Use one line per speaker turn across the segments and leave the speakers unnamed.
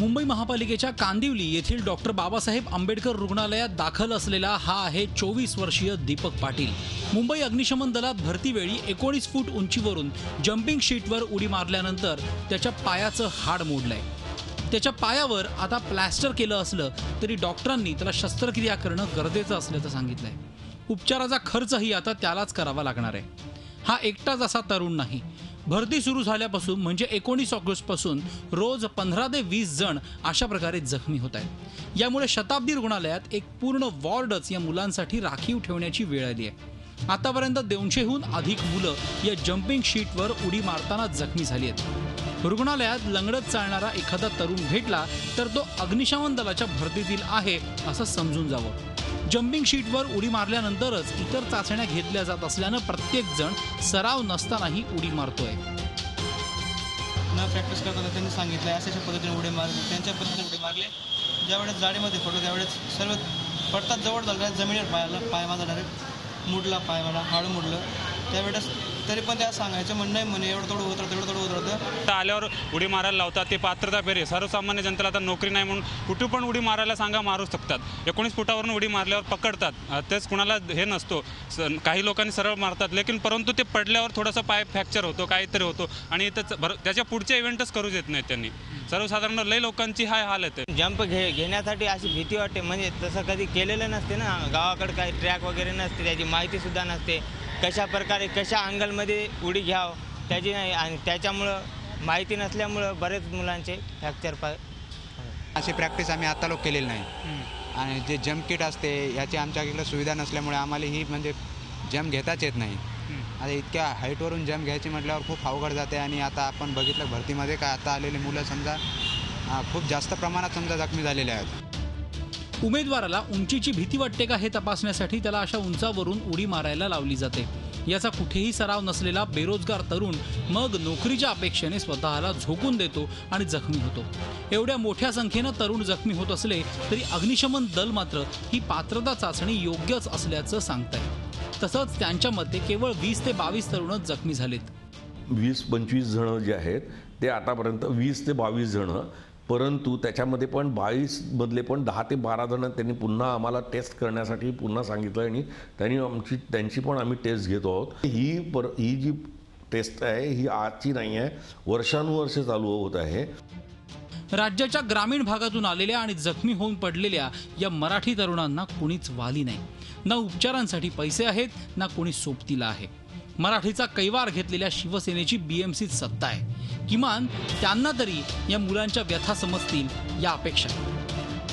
मुंबई महापालिकेच्या कांदिवली येथील डॉक्टर बाबासाहेब आंबेडकर रुग्णालयात दाखल असलेला हा आहे 24 वर्षीय दीपक पाटील। मुंबई अग्निशमन दलात भरतीवेळी 19 फूट उंचीवरून जंपिंग शीटवर उडी मारल्यानंतर त्याच्या पायाचं हाड मोडलंय। त्याच्या पायावर आता प्लास्टर केलं असलं तरी डॉक्टरांनी त्याला शस्त्रक्रिया करणं गरजेचं असल्याचं सांगितलंय। उपचाराचा खर्चही आता त्यालाच करावा लागणार आहे। हा एकटाच असा तरुण नाही, भरती सुरू झाल्यापासून म्हणजे 19 ऑगस्ट पासून रोज 15 ते 20 जण अशा प्रकारे जखमी होत आहेत। यामुळे शताब्दी रुग्णालयात एक पूर्ण वॉर्डच या मुलांसाठी राखीव ठेवण्याची वेळ आली आहे। आतापर्यंत 200हून अधिक मुलं या जंपिंग शीटवर उडी मारताना जखमी झाली आहेत। रुग्णालयात लंगडत चालणारा एखादा तरुण भेटला तर तो अग्निशमन दलाच्या भरतीतील आहे असं समजून जावं। जंपिंग शीटवर उडी मारल्यानंतरच इतर चाचण्या घेतल्या जात असल्यानं प्रत्येक जण सराव नसतानाही उडी मारतोय।
न प्रॅक्टिस करताना त्यांनी सांगितलं अशा पद्धतीने उडी मारले, त्यांच्या पद्धतीने उडी मारले। ज्यावेळेस जाळीमध्ये पडलो त्यावेळेस सर्व पडतात जवळ झालं, जमिनीवर पाय माझा डायरेक्ट मुडला, पाय मला हाड मुडलं। त्यावेळेस तरी पण त्या सांगायचं म्हणणं नाही, म्हणे एवढं थोडं होतं
आल्यावर उडी मारायला लावतात। ते पात्रता फेरी सर्वसामान्य जनतेला आता नोकरी नाही म्हणून कुठे पण उडी मारायला सांगा मारू शकतात। 19 फुटावरून उडी मारल्यावर पकडतात, तेच कुणाला हे नसतो। काही लोकांनी सरळ मारतात, लेकिन परंतु ते पडल्यावर थोडासा पाय फ्रॅक्चर होतो, काहीतरी होतो आणि त्याच्या पुढचे इव्हेंटच करू देत नाहीत त्यांनी। सर्वसाधारण लय लोकांची हाय हालत आहे।
जंप घेण्यासाठी अशी भीती वाटते, म्हणजे तसं कधी केलेलं नसते ना, गावाकडे काही ट्रॅक वगैरे नसते, त्याची माहिती सुद्धा नसते कशा प्रकारे कशा अँगलमध्ये उडी घ्यावं त्याची नाही, आणि त्याच्यामुळं माहिती नसल्यामुळं बरेच मुलांचे फ्रॅक्चर
अशी प्रॅक्टिस आम्ही आता लोक केलेली नाही। आणि जे जंप किट असते याची आमच्याकडे सुविधा नसल्यामुळे आम्हाला ही म्हणजे जंप घेताच येत नाही। आता इतक्या हाईटवरून जंप घ्यायची म्हटल्यावर खूप अवघड जाते। आणि आता आपण बघितलं भरतीमध्ये काय आता आलेले मुलं समजा खूप जास्त प्रमाणात समजा जखमी झालेले आहेत।
उमेदवाराला उंचीची भीती वाटते का हे तपासण्यासाठी त्याला अशा उंचावरून उडी मारायला लावली जाते। याचा कुठेही सराव नसलेला बेरोजगार तरुण मग नोकरीच्या अपेक्षेने स्वतःला झोकून देतो आणि जखमी होतो। एवढ्या मोठ्या संख्येनं तरुण जखमी होत असले तरी अग्निशमन दल मात्र ही पात्रता चाचणी योग्यच असल्याचं सांगताय। तसंच त्यांच्या मते केवळ 20 ते 22 तरुणच जखमी झालेत।
20-25 जण जे आहेत ते आतापर्यंत 20 ते 22 जण, परंतु त्याच्यामध्ये पण 22 मधले पण 10 ते 12 जण त्यांनी पुन्हा आम्हाला टेस्ट करण्यासाठी पुन्हा सांगितलं आणि त्यांची पण आम्ही टेस्ट घेतो आहोत। ही जी टेस्ट आहे ही आजची नाही आहे, वर्षानुवर्ष चालू होत आहे।
राज्याच्या ग्रामीण भागातून आलेल्या आणि जखमी होऊन पडलेल्या या मराठी तरुणांना कोणीच वाली नाही, ना उपचारांसाठी पैसे आहेत ना कोणी सोबतीला आहे। मराठीचा कैवार घेतलेल्या शिवसेनेची बीएमसीत सत्ता आहे। किमान त्यांना तरी या मुलांच्या व्यथा समजतील या अपेक्षा।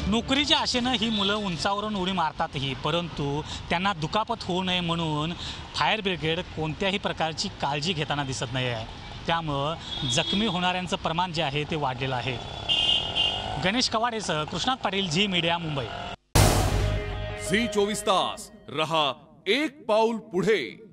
नोकरीच्या आशेनं ही मुलं उंचावरून उडी मारतातही, परंतु त्यांना दुखापत होऊ नये म्हणून फायर ब्रिगेड कोणत्याही प्रकारची काळजी घेताना दिसत नाही आहे। त्यामुळं जखमी होणाऱ्यांचं प्रमाण जे आहे ते वाढलेलं आहे। गणेश कवाडेसह कृष्णात पाटील, झी मीडिया, मुंबई।
झी 24 तास रहा एक पाऊल पुढे।